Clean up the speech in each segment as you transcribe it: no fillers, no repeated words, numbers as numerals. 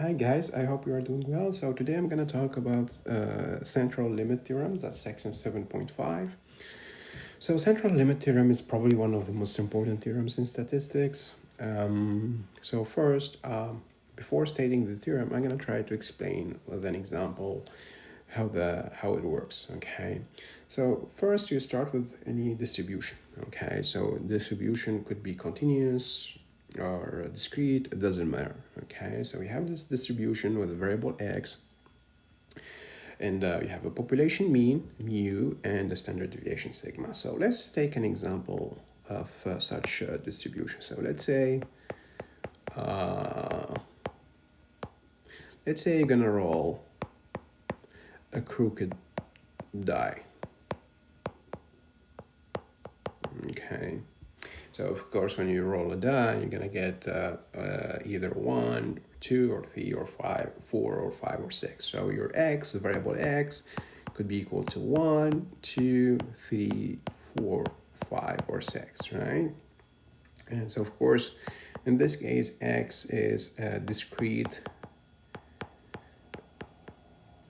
Hi guys, I hope you are doing well. So today I'm going to talk about central limit theorem, that's section 7.5. So central limit theorem is probably one of the most important theorems in statistics. So first, before stating the theorem, I'm going to try to explain with an example how it works. Okay, so first you start with any distribution. Okay, so distribution could be continuous or discrete, it doesn't matter. Okay, so we have this distribution with a variable x, and you have a population mean mu and a standard deviation sigma. So let's take an example of such a distribution. So let's say you're gonna roll a crooked die. Okay, so of course when you roll a die, you're gonna get either 1, 2, or 3, or 5, 4, or 5, or 6. So your x, the variable x, could be equal to 1, 2, 3, 4, 5, or 6, right? And so of course, in this case, x is a discrete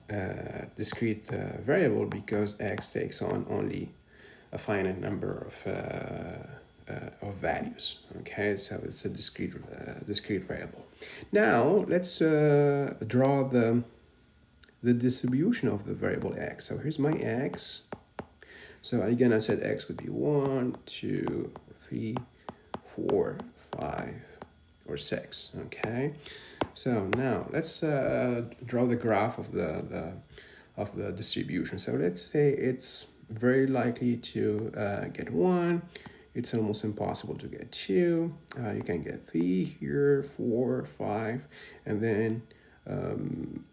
variable because x takes on only a finite number of values. Okay, so it's a discrete variable. Now let's draw the distribution of the variable x. So here's my x. So again, I said x would be 1, 2, 3, 4, 5, or 6. Okay, so now let's draw the graph of the distribution. So let's say it's very likely to get 1. It's almost impossible to get 2. You can get 3 here, 4, 5, and then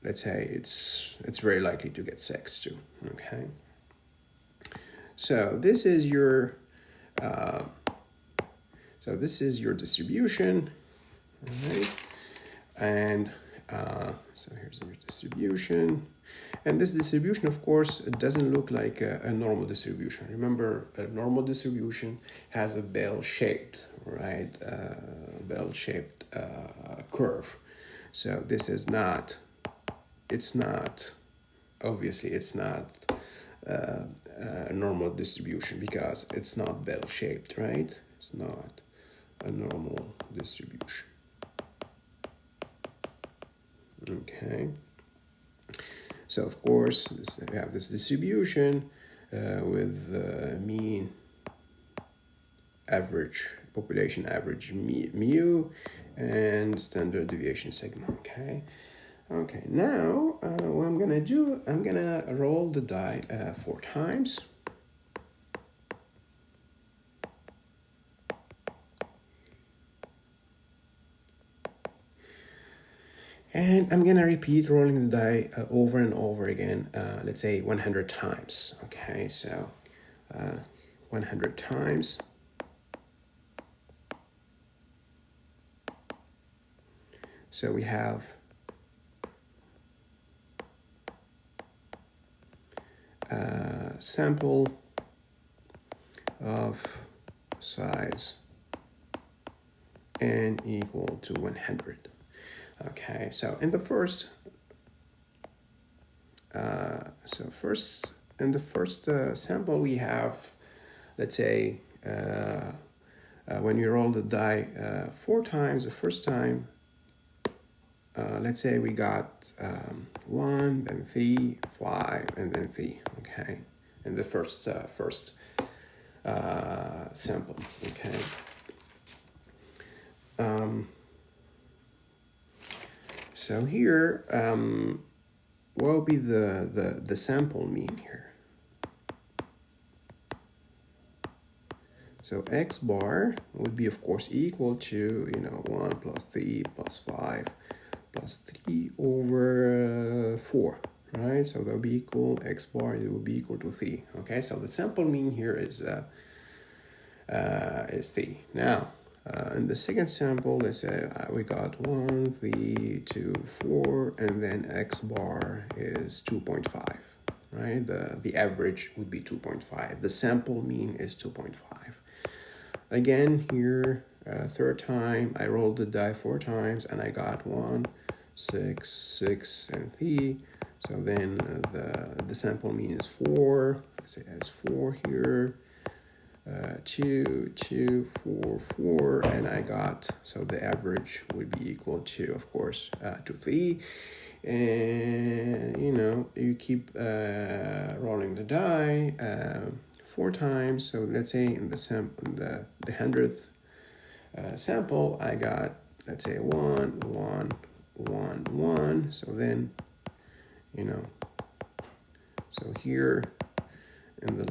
let's say it's very likely to get 6 too. Okay. So this is your distribution, right? And so here's your distribution. And this distribution, of course, doesn't look like a normal distribution. Remember, a normal distribution has a bell-shaped, right? Bell-shaped curve. So this is not, obviously it's not a normal distribution because it's not bell-shaped, right? It's not a normal distribution. Okay. So of course, we have this distribution with mean, average, population average mu, and standard deviation sigma. Okay. Okay. Now what I'm gonna do, I'm gonna roll the die 4 times. And I'm gonna repeat rolling the die over and over again, let's say 100 times. Okay, so 100 times. So we have a sample of size n equal to 100. Okay, so in the first, sample we have, let's say, when you roll the die 4 times, the first time, let's say we got 1, then 3, 5, and then 3. Okay, in the first sample. Okay. So here, what will be the sample mean here? So x bar would be, of course, equal to 1 plus 3 plus 5 plus 3 over 4, right? So that will be equal, x bar, it will be equal to 3. Okay, so the sample mean here is 3. Now, in the second sample, let's say we got 1, 3, 2, 4, and then x bar is 2.5, right? The average would be 2.5. The sample mean is 2.5. Again, here, third time, I rolled the die 4 times, and I got 1, 6, 6, and 3. So then the sample mean is 4. Let's say it has 4 here. 2, 2, 4, 4, and I got, so the average would be equal to, of course, to 3. And you keep rolling the die 4 times. So let's say in the 100th sample, I got, let's say 1, 1, 1, 1. So then, so here in the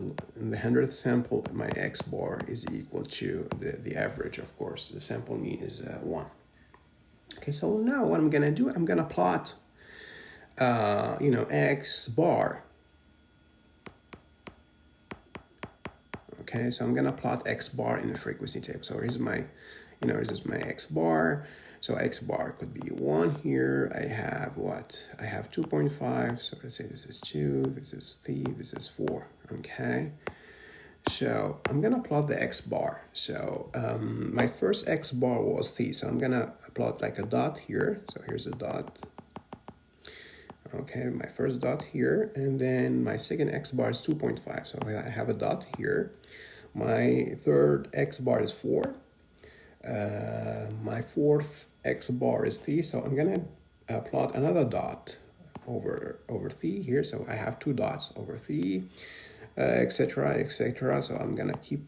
100th sample, my X bar is equal to the average, of course. The sample mean is 1. Okay, so now what I'm gonna do, I'm gonna plot, X bar. Okay, so I'm gonna plot X bar in the frequency table. So here's my, this is my X bar. So X bar could be 1 here. I have what? I have 2.5. So let's say this is 2, this is 3, this is 4. Okay. So I'm gonna plot the X bar. So my first X bar was 3. So I'm gonna plot like a dot here. So here's a dot. Okay, my first dot here, and then my second X bar is 2.5. So I have a dot here. My third X bar is 4. My fourth X bar is 3. So I'm gonna plot another dot over 3 here. So I have 2 dots over 3, etc., etc. So I'm gonna keep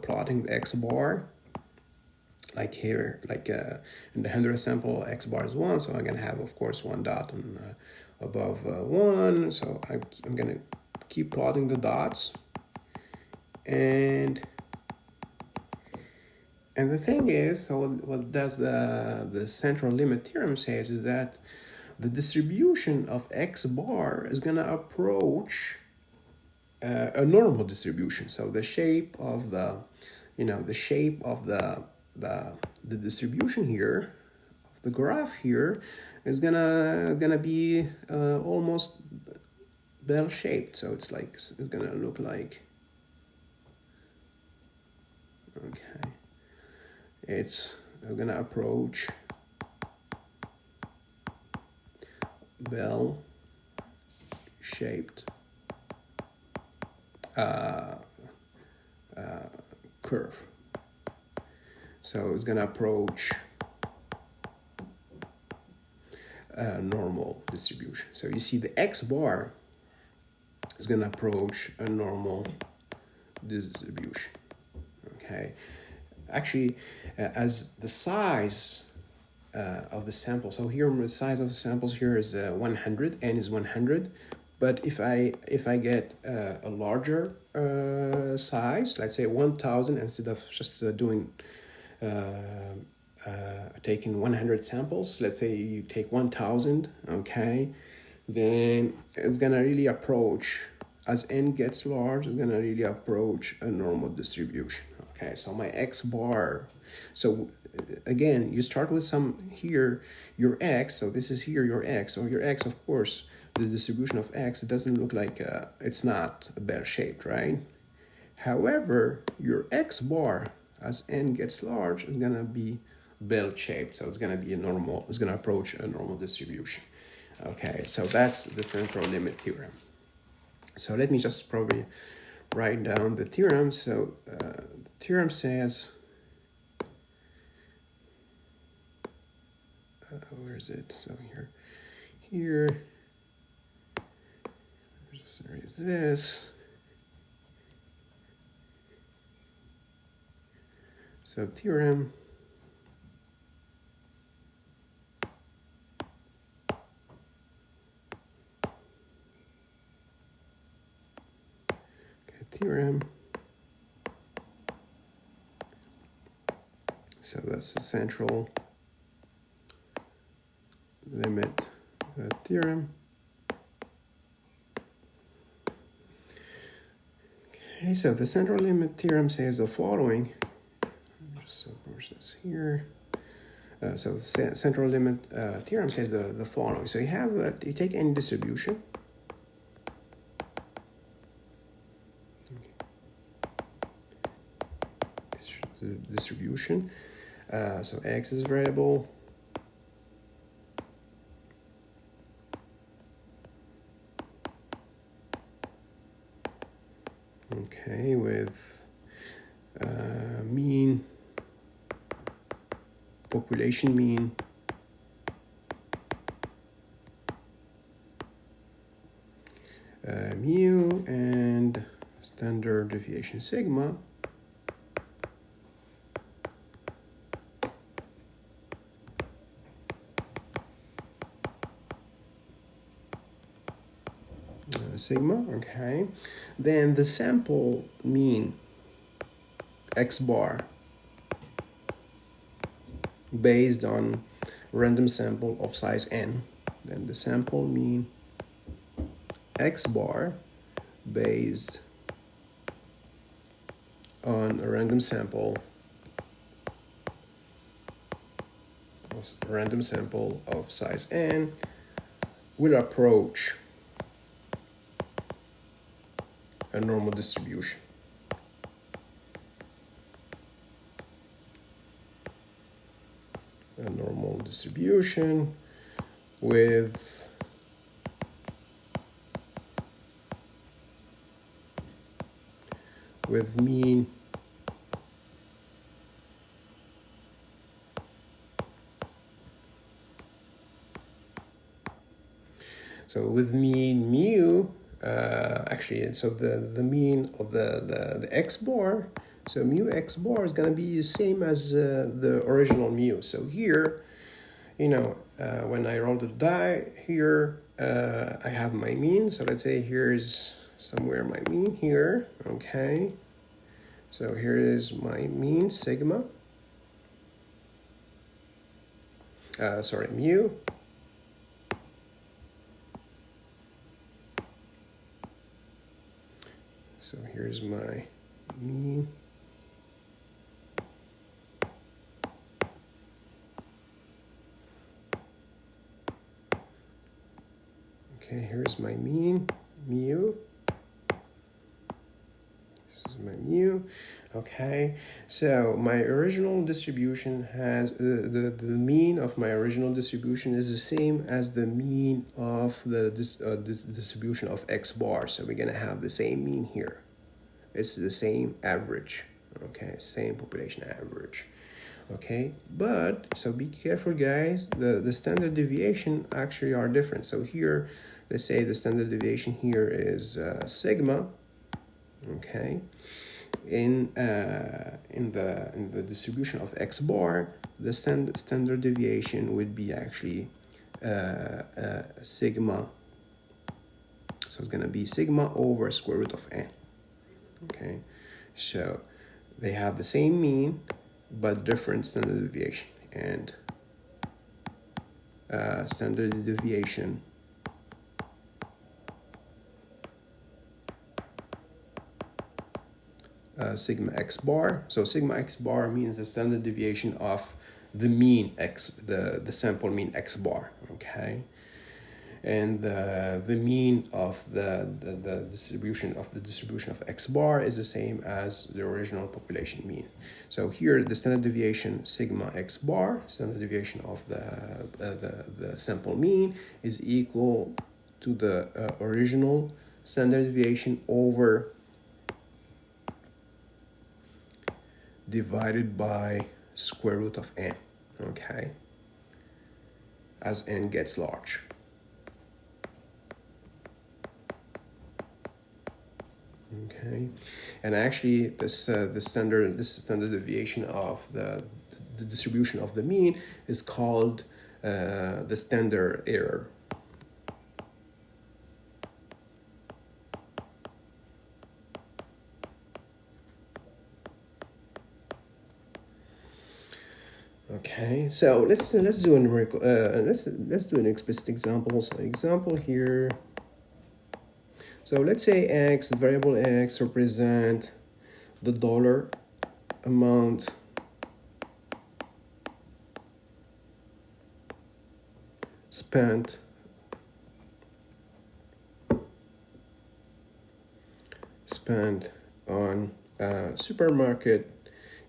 plotting the X bar. Like here, like in the 100th sample, X bar is 1. So I'm gonna have, of course, 1 dot on above 1. So I'm gonna keep plotting the dots, and the thing is, so what does the central limit theorem says is that the distribution of X bar is gonna approach a normal distribution. So the shape of the the distribution here, of the graph here, is gonna be almost bell-shaped. So it's gonna look like, okay, it's gonna approach bell-shaped curve. So it's gonna approach a normal distribution. So you see the X bar is gonna approach a normal distribution. Okay, actually, as the size of the sample. So here the size of the samples here is 100. N is 100. But if I get a larger size, let's say 1,000, instead of just doing taking 100 samples, let's say you take 1,000, okay, then it's gonna really approach, as N gets large, it's gonna really approach a normal distribution. Okay, so my X bar, so again, you start with some here, your X, so this is here your X, so your X, of course, the distribution of X, it doesn't look like, it's not bell-shaped, right? However, your X bar, as N gets large, is gonna be bell-shaped, so it's gonna be it's gonna approach a normal distribution. Okay, so that's the central limit theorem. So let me just probably write down the theorem. So the theorem says, where is it? So here, there is this. So theorem so that's the central limit theorem. Okay, so the central limit theorem says the following. Just push this here. So the central limit theorem says the following. So you take any distribution. Distribution. So X is variable. okay, with mean, population mean, mu, and standard deviation sigma. Sigma, okay. Then the sample mean x bar based on random sample of size n. Then the sample mean x bar based on a random sample of size n will approach a normal distribution. A normal distribution with mean mu, actually, so the mean of the x bar, so mu x bar is going to be the same as the original mu. So here, when I roll the die here, I have my mean. So let's say here's somewhere my mean here, okay. So here is my mean sigma, mu. So here's my mean. Okay, here's my mean, mu. This is my mu. Okay, so my original distribution has the mean of my original distribution is the same as the mean of the distribution of x bar. So we're gonna have the same mean here. It's the same average. Okay, same population average. Okay, but so be careful, guys. The standard deviation actually are different. So here, let's say the standard deviation here is sigma. Okay. In the distribution of x bar, the standard deviation would be actually sigma. So it's going to be sigma over square root of n. Okay, so they have the same mean but different standard deviation, and standard deviation sigma x bar. So sigma x bar means the standard deviation of the mean x, the sample mean x bar, okay? And the mean of the distribution of x bar is the same as the original population mean. So here the standard deviation sigma x bar, standard deviation of the sample mean, is equal to the original standard deviation over divided by square root of n, okay, as n gets large. Okay, and actually this standard deviation of the distribution of the mean is called the standard error. Okay, so let's do let's do an explicit example. So example here. So let's say x, the variable x, represent the dollar amount spent on supermarket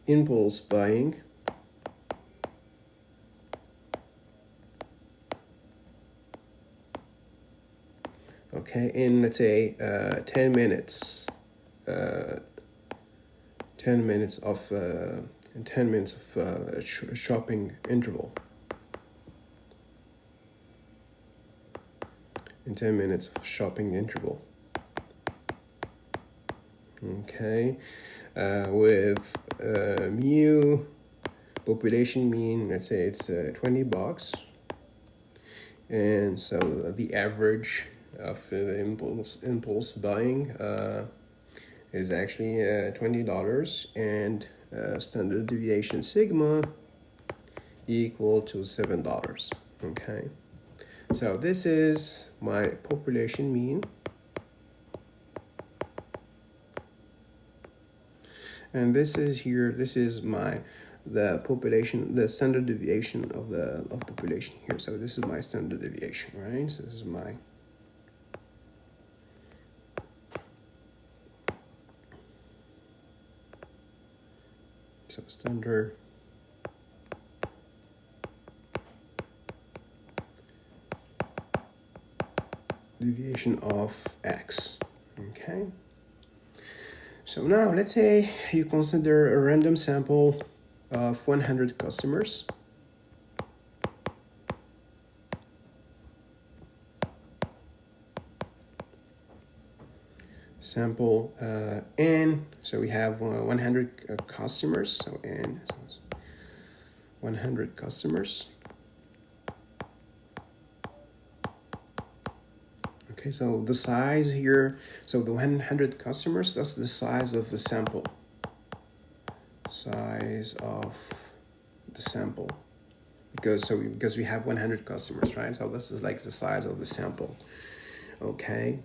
impulse buying. Okay, in let's say 10 minutes 10 minutes of shopping interval. In 10 minutes of shopping interval. Okay, with mu population mean, let's say it's $20, and so the average of impulse buying is actually $20, and standard deviation sigma equal to $7. Okay, so this is my population mean, and this is the standard deviation of population here. So this is my standard deviation, right? So this is my standard deviation of X. Okay. So now let's say you consider a random sample of 100 customers. Sample N, so we have 100 customers, so N, 100 customers. Okay, so the size here, so the 100 customers, that's the size of the sample. Size of the sample. Because we have 100 customers, right? So this is like the size of the sample. Okay.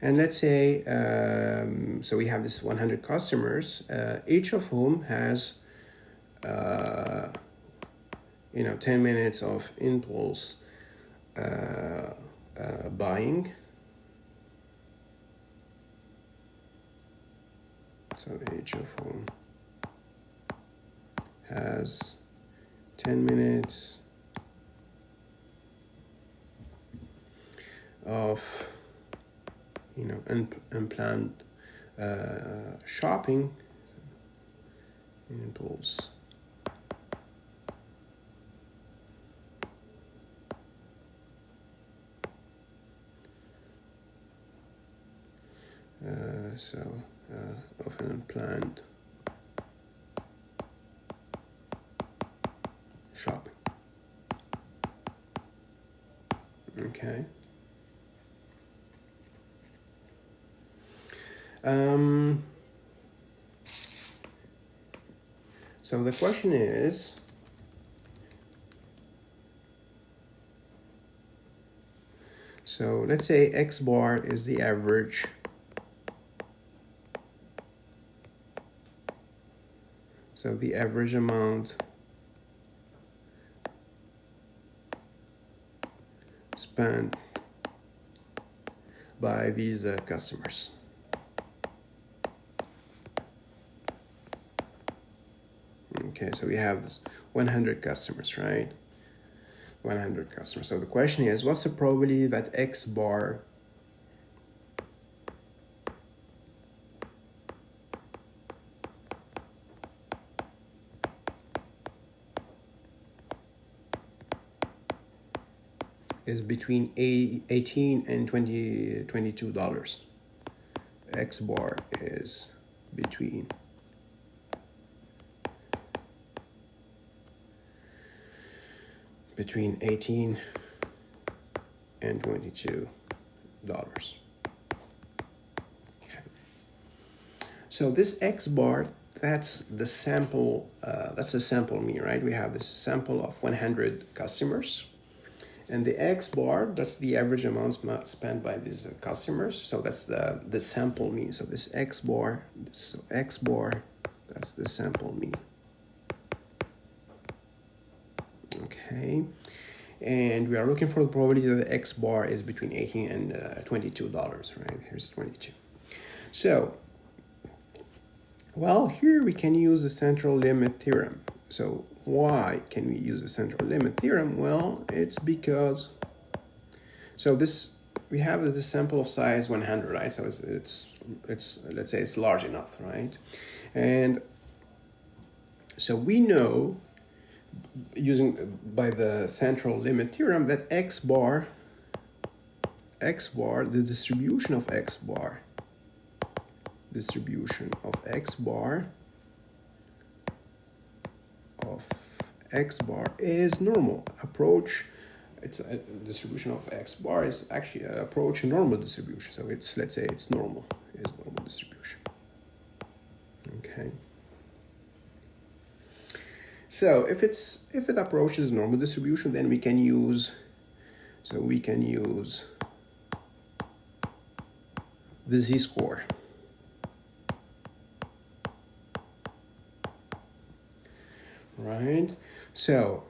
And let's say, so we have this 100 customers, each of whom has, 10 minutes of impulse buying. So each of whom has 10 minutes of unplanned shopping impulse. Of an unplanned shopping. Okay. So the question is, so let's say X bar is the average so the average amount spent by these customers. Okay, so we have this 100 customers, right? 100 customers. So the question is, what's the probability that X bar is between $18 and $22. X bar is between $18 and $22. Okay. So this X bar, that's the sample. That's the sample mean, right? We have this sample of 100 customers. And the X bar, that's the average amount spent by these customers. So that's the sample mean. So this X bar, that's the sample mean. Okay. And we are looking for the probability that the X bar is between $18 and $22, right? Here's 22. So, well, here we can use the central limit theorem. So Why can we use the central limit theorem? Well, it's because, so this, we have this sample of size 100, right? So it's let's say it's large enough, right? And so we know, using by the central limit theorem, that x bar, the distribution of x bar is normal. It's a distribution of x bar is actually approach a normal distribution. So it's, let's say it's normal, is normal distribution. Okay. So if it approaches normal distribution, then we can use the z-score. Right? So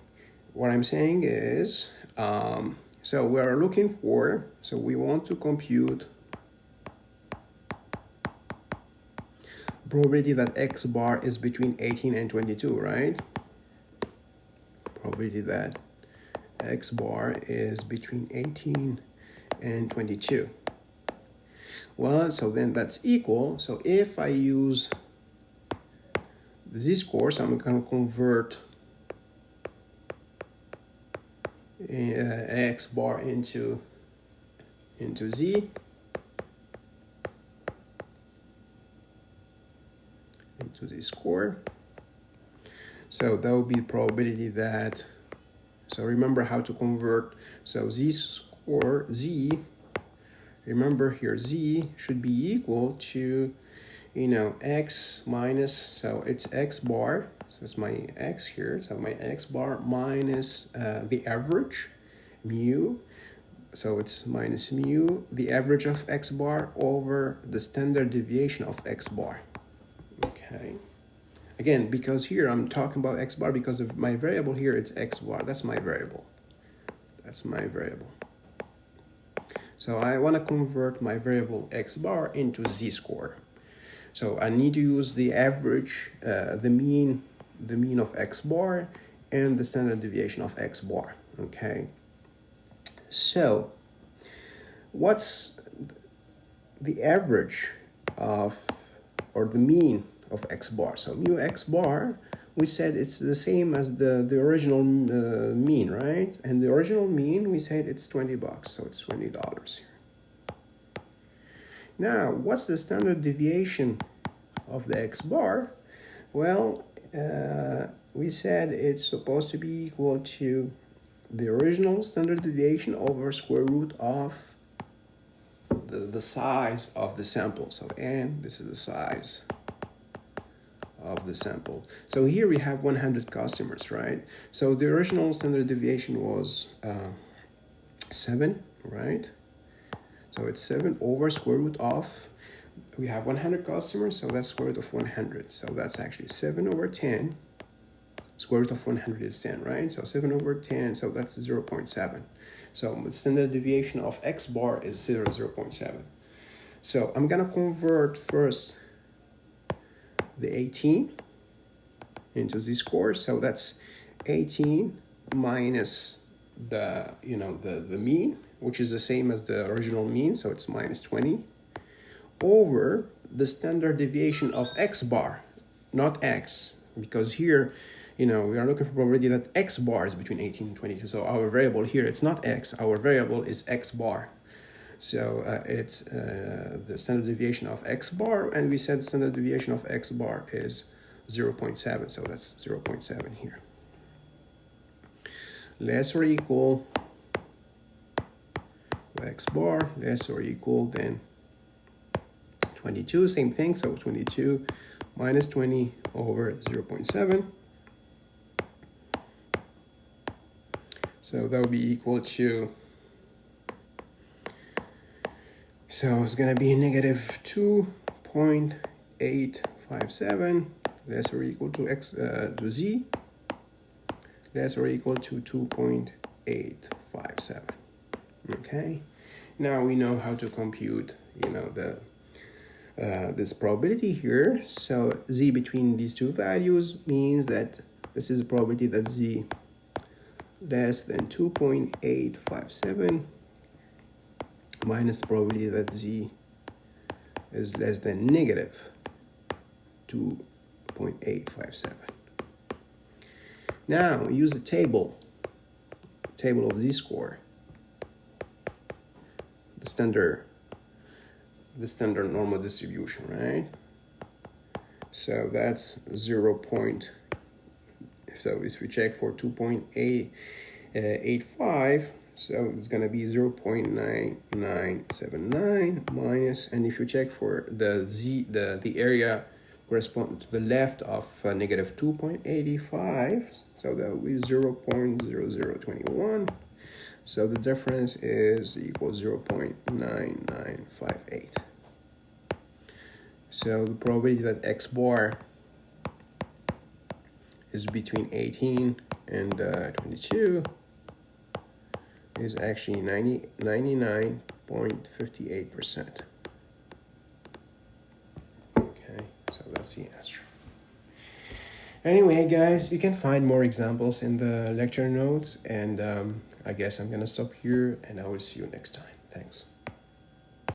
what I'm saying is, so we're looking for, so we want to compute probability that x bar is between 18 and 22, right? Probability that x bar is between 18 and 22. Well, so then that's equal. So if I use the z-score, so I'm going to convert x bar into z, into z-score. So that would be probability that, so remember how to convert, so z-score, remember here z should be equal to, x minus, so it's x bar, so it's my x here, so my x bar minus the average, mu, so it's minus mu, the average of x bar over the standard deviation of x bar. Okay. Again, because here I'm talking about x bar because of my variable here, it's x bar. That's my variable. So I want to convert my variable x bar into z-score. So I need to use the average, the mean of x bar and the standard deviation of x bar. Okay. So what's the average of, or the mean of x bar? So mu x bar, we said it's the same as the original mean, right? And the original mean, we said it's $20, so it's $20 here. Now, what's the standard deviation of the x bar? Well, we said it's supposed to be equal to the original standard deviation over square root of the size of the sample. So n, this is the size of the sample. So here we have 100 customers, right? So the original standard deviation was 7, right? So it's 7 over square root of, we have 100 customers, so that's square root of 100. So that's actually 7 over 10. Square root of 100 is 10, right? So 7 over 10, so that's 0.7. So the standard deviation of x bar is 0.7. So I'm gonna convert first the 18 into z-score. So that's 18 minus the mean, which is the same as the original mean, so it's minus 20, over the standard deviation of x bar, not x, because here, we are looking for probability that x bar is between 18 and 22. So our variable here, it's not x, our variable is x bar. So it's the standard deviation of x bar, and we said standard deviation of x bar is 0.7, so that's 0.7 here. Less or equal x bar, less or equal than 22, same thing, so 22 minus 20 over 0.7. So that would be equal to, so it's going to be negative 2.857, less or equal to x to z, less or equal to 2.857. Okay, now we know how to compute, this probability here. So z between these two values means that This is the probability that z less than 2.857 minus the probability that z is less than negative 2.857. Now use the table of z-score, the standard normal distribution, right? So that's 0. So if we check for 2.885, so it's gonna be 0.9979 minus, and if you check for the area corresponding to the left of negative 2.85, so that will be 0.0021. So the difference is equal 0.9958. So the probability that x bar is between 18 and 22 is actually 99.58%. Okay, so that's the answer. Anyway, guys, you can find more examples in the lecture notes, and I guess I'm gonna stop here, and I will see you next time. Thanks.